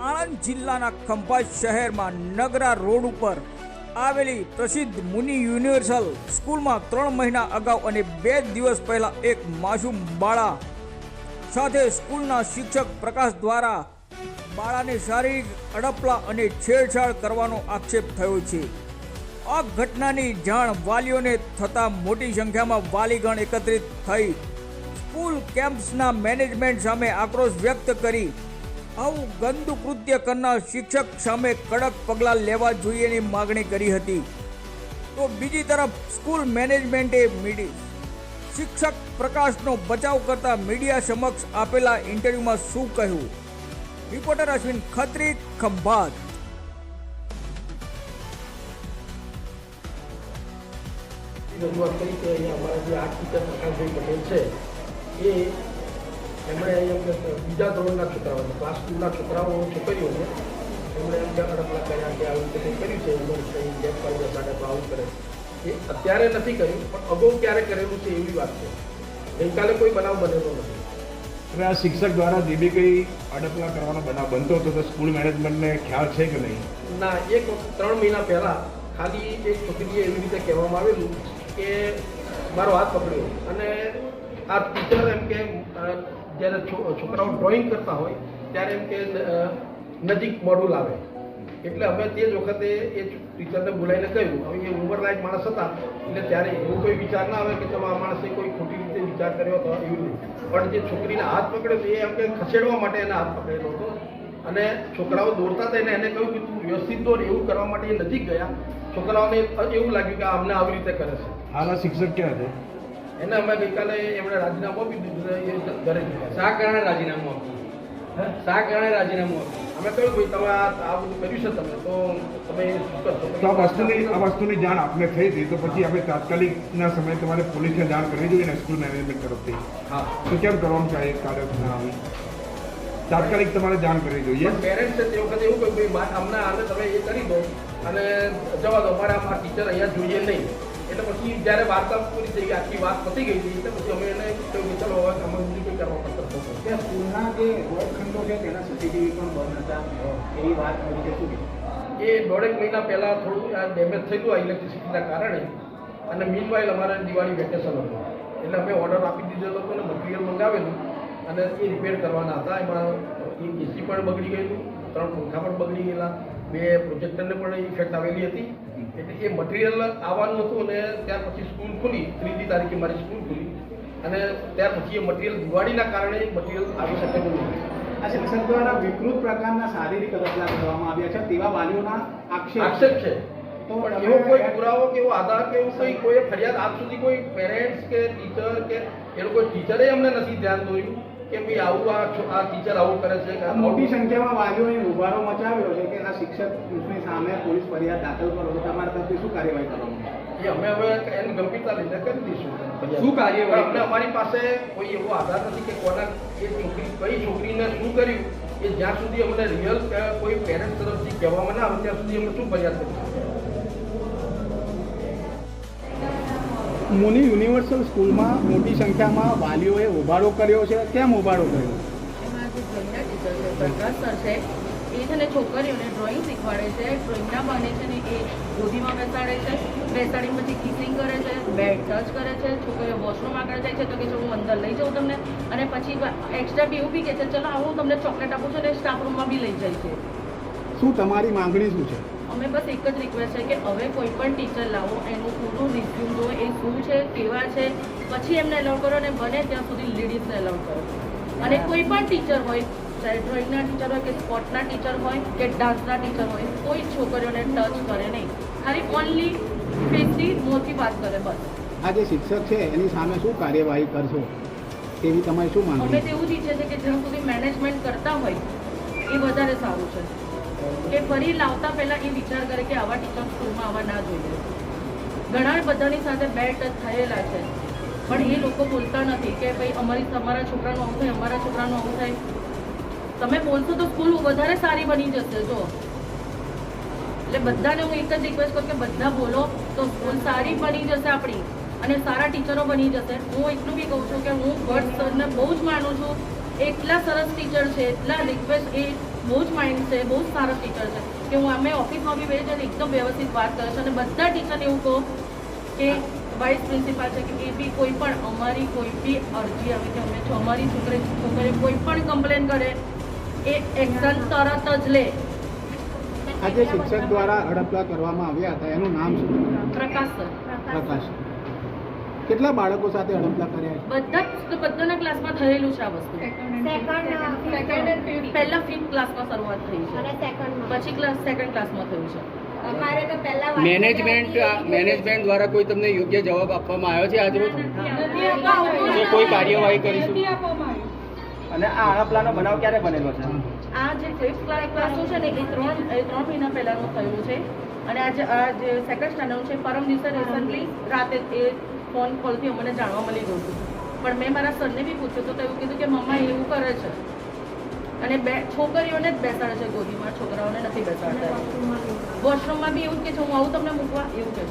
આણંદ જિલ્લાના ખંભાત શહેરમાં નગરા રોડ ઉપર આવેલી પ્રસિદ્ધ મુનિ યુનિવર્સલ સ્કૂલમાં 3 મહિના અગાઉ અને 2 દિવસ પહેલા એક માસૂમ બાળા સાથે સ્કૂલના શિક્ષક પ્રકાશ દ્વારા બાળાને શારીરિક અડપલા અને છેડછાડ કરવાનો આક્ષેપ થયો છે. આ ઘટનાની જાણ વાલીઓને થતાં મોટી સંખ્યામાં વાલીગણ એકત્રિત થઈ સ્કૂલ કેમ્પસના મેનેજમેન્ટ સામે આક્રોશ વ્યક્ત કરી આવું ગંદુ કૃત્ય કરનાર શિક્ષક સામે કડક પગલાં લેવા જોઈએની માગણી કરી હતી. તો બીજી તરફ સ્કૂલ મેનેજમેન્ટે શિક્ષક પ્રકાશનો બચાવ કરતા મીડિયા સમક્ષ આપેલા ઇન્ટરવ્યુમાં શું કહ્યું? રિપોર્ટર અશ્વિન ખત્રી, ખંભાત. રજૂઆત કરી કે અહીંયા અમારા જે આર્ટ ટીચર પ્રકાશભાઈ પટેલ છે એ એમણે અહીંયા બીજા ધોરણના છોકરાઓને ક્લાસ 2ના છોકરીઓને એમણે એમ કે અડપલા કર્યા કે આવી રીતે કંઈ કર્યું છે એમણે કંઈ ગેપ કાઢી સાડે તો આવું કરે એ અત્યારે નથી કર્યું પણ અગાઉ ક્યારે કરેલું છે એવી વાત છે. ગઈકાલે કોઈ બનાવ બનેલો નથી. હવે આ શિક્ષક દ્વારા જે બી કંઈ અડપલા કરવાનો બનાવ બનતો હતો તો સ્કૂલ મેનેજમેન્ટને ખ્યાલ છે કે નહીં? ના, 3 મહિના પહેલાં ખાલી એક છોકરીએ એવી રીતે કહેવામાં આવેલું કે મારો હાથ પકડ્યો અને આ ટીચર એમ કે જ્યારે છોકરાઓ ડ્રોઈંગ કરતા હોય ત્યારે એમ કે નજીક મોડું લાવે એટલે અમે તે જ વખતે એ ટીચરને બોલાવીને કહ્યું. હવે એ ઉંમરલાયક માણસ હતા એટલે ત્યારે એવું કોઈ વિચાર ના આવે કે તમે આ માણસે કોઈ ખોટી રીતે વિચાર કર્યો હતો એવું નહીં. પણ જે છોકરીને હાથ પકડ્યો એ એમ કે ખસેડવા માટે એને હાથ પકડેલો હતો અને છોકરાઓ દોડતા હતા એને કહ્યું કે તું વ્યવસ્થિત દોડ એવું કરવા માટે એ નજીક ગયા. છોકરાઓને એવું લાગ્યું કે અમને આવી રીતે કરે છે. હાલ આ શિક્ષક ક્યાં છે? એને અમે ગઈકાલે એમણે રાજીનામું આપી દીધું એ ઘરે ગયા. શા કારણે રાજીનામું આપ્યું? શા કારણે રાજીનામું આપ્યું? અમે કહ્યું ભાઈ તમે આ બધું કર્યું છે તમે તો તમે શું કરશો? તો આ વસ્તુની જાણ આપને થઈ હતી તો પછી આપણે તાત્કાલિકના સમયે તમારે પોલીસને જાણ કરવી જોઈએ ને સ્કૂલ મેનેજમેન્ટ તરફથી. હા, તો કેમ કરવાનું છે એ કાર્ય ના આવી? તાત્કાલિક તમારે જાણ કરવી જોઈએ. પેરેન્ટ્સ છે તે વખતે એવું કહ્યું ભાઈ અમને આને તમે એ કરી દો અને જવા દો, અમારે આ ટીચર અહીંયા જોઈએ નહીં. એટલે પછી જ્યારે વાર્તા પૂરી થઈ ગઈ, આખી વાત પતી ગઈ હતી એટલે પછી અમે એને કહ્યું કે ચલો હવે અમે બીજું કંઈ કરવા પડશે. ત્યાં સ્કૂલના જે વર્ગખંડો છે તેના સીસીટીવી પણ બંધ હતા એવી વાત કરી કે શું? એ 1.5 મહિના પહેલાં થોડું આ ડેમેજ થયેલું આ ઇલેક્ટ્રિસિટીના કારણે અને મીનવાઇલ અમારે દિવાળી વેકેશન હતું એટલે અમે ઓર્ડર આપી દીધેલો હતો અને મટીરિયલ મંગાવેલું અને એ રિપેર કરવાના હતા. એમાં એસી પણ બગડી ગયેલું, 3 પંખા પણ બગડી ગયેલા, 2 પ્રોજેક્ટરને પણ ઇફેક્ટ આવેલી હતી. એટલે એ મટીરિયલ આવવાનું હતું અને ત્યાર પછી સ્કૂલ ખુલી. 3જી તારીખે મારી સ્કૂલ ખુલી અને ત્યાર પછી એ મટીરિયલ દિવાળીના કારણે મટીરિયલ આવી શકેલું નહીં. આ શિક્ષક દ્વારા વિકૃત પ્રકારના શારીરિક અડપલા કરવામાં આવ્યા છે તેવા વાલીઓના આક્ષેપ છે. તો એવો કોઈ પુરાવો કે એવો આધાર કે એવું કોઈ ફરિયાદ આજ સુધી કોઈ પેરેન્ટ્સ કે ટીચર કે એ લોકો ટીચરે અમને નથી ધ્યાન દોર્યું કે ભાઈ આવું આ ટીચર આવું કરે છે. મોટી સંખ્યામાં વાલીઓએ ઉભારો મચાવ્યો છે કે આ શિક્ષકની સામે પોલીસ ફરિયાદ દાખલ કરો તો તમારા તરફથી શું કાર્યવાહી કરવાની? એ અમે હવે એની ગંભીરતા લઈને કરી દઈશું. શું કાર્યવાહી? અમને અમારી પાસે કોઈ એવો આધાર નથી કે કોના એ છોકરી કઈ છોકરીને શું કર્યું એ જ્યાં સુધી અમને રિયલ કોઈ પેરેન્ટ્સ તરફથી કહેવામાં ના આવે ત્યાં સુધી અમે શું ફરિયાદ કરીશું. મુનિ યુનિવર્સલ સ્કૂલમાં મોટી સંખ્યામાં વાલીઓએ ઉભારો કર્યો છે. કેમ ઉભારો કર્યો? એમાં જે ડ્રોઈંગના ટીચર છે પ્રકાશ સર છે એ છે ને છોકરીઓને ડ્રોઈંગ શીખવાડે છે. ડ્રોઈંગના બને છે ને એ ગોદીમાં બેસાડે છે, બેસાડીને પછી કિસિંગ કરે છે, બેડ ટચ કરે છે, છોકરીઓ વોશરૂમ આગળ જાય છે તો કે હું અંદર લઈ જાઉં તમને, અને પછી એક્સ્ટ્રા બી એવું બી કહે છે ચલો હું તમને ચોકલેટ આપું છું ને સ્ટાફ રૂમમાં બી લઈ જાય છે. શું તમારી માંગણી શું છે? અમે બસ એક જ રિક્વેસ્ટ છે કે હવે કોઈ પણ ટીચર લાવો એનું પૂરું રિઝ્યુમ દો, એ શું છે કેવા છે પછી એમને એલાઉડ કરો અને બને ત્યાં સુધી લેડીઝને એલાઉડ કરો. અને કોઈ પણ ટીચર હોય, ચાહે ડ્રોઈંગના ટીચર હોય કે સ્પોર્ટના ટીચર હોય કે ડાન્સના ટીચર હોય, કોઈ છોકરીઓને ટચ કરે નહીં, ખાલી ઓનલી ફેસથી મોંથી વાત કરે બસ. આ જે શિક્ષક છે એની સામે શું કાર્યવાહી કરશો તેવી તમારી શું અમે માંગણી? તો એવું જ ઈચ્છે છે કે જ્યાં સુધી મેનેજમેન્ટ કરતા હોય એ વધારે સારું છે કે ફરી લાવતા પહેલાં એ વિચાર કરે કે આવા ટીચર સ્કૂલમાં આવવા ના જોઈએ. ઘણા બધાની સાથે બેડ ટચ થયેલા છે પણ એ લોકો બોલતા નથી કે ભાઈ અમારા છોકરાનું આવું થાય, અમારા છોકરાનું આવું થાય. તમે બોલશો તો સ્કૂલ વધારે સારી બની જશે. જો એટલે બધાને હું એક જ રિક્વેસ્ટ કરું કે બધા બોલો તો સ્કૂલ સારી બની જશે આપણી અને સારા ટીચરો બની જશે. હું એટલું બી કહું છું કે હું ભટ્ટ સરને બહુ જ માનું છું. એટલા સરસ ટીચર છે, એટલા રિક્વેસ્ટ એ બહુ જ માઇન્ડ છે, બહુ જ સારો ટીચર છે કે હું અમે ઓફિસમાં બી બેસી જઈને એકદમ વ્યવસ્થિત વાત કરે છે અને બધા ટીચરને એવું કહું કે વાઇસ પ્રિન્સિપાલ છે કે એ બી કોઈ પણ અમારી કોઈ બી અરજી આવે કે અમે છો અમારી છોકરી કોઈ પણ કમ્પ્લેન કરે એ એક્શન તરત જ લે. આજે શિક્ષક દ્વારા હડપલા કરવામાં આવ્યા હતા એનું નામ શું? પ્રકાશ સર પ્રકાશ. કેટલા બાળકો સાથે હડપલા કર્યા છે? બધાના ક્લાસમાં થયેલું છે આ વસ્તુ. પહેલા 5th ક્લાસમાં શરૂઆત થઈ છે, પછી સેકન્ડ ક્લાસમાં થયું છે. મેનેજમેન્ટ દ્વારા કોઈ તમને યોગ્ય જવાબ આપવામાં આવ્યો છે આજરોજ? જે કોઈ કાર્યવાહી કરીશું? અને આ હડપલાનો બનાવ ક્યારે બનેલો છે? આ જે 5th ક્લાસનું છે ને એ 3 મહિના પહેલાનું થયું છે અને આ જે સેકન્ડ સ્ટાન્ડર્ડનું છે પરમ દિવસે રિસન્ટલી રાતે એ ફોન કોલથી અમને જાણવા મળી ગયું હતું. પણ મેં મારા સરને બી પૂછ્યું તો એવું કીધું કે મમ્મા એવું કરે છે અને છોકરીઓને જ બેસાડે છે ગોદીમાં, છોકરાઓને નથી બેસાડતા. વોશરૂમમાં બી એવું કે છે હું આવું તમને મૂકવા, એવું કે છે.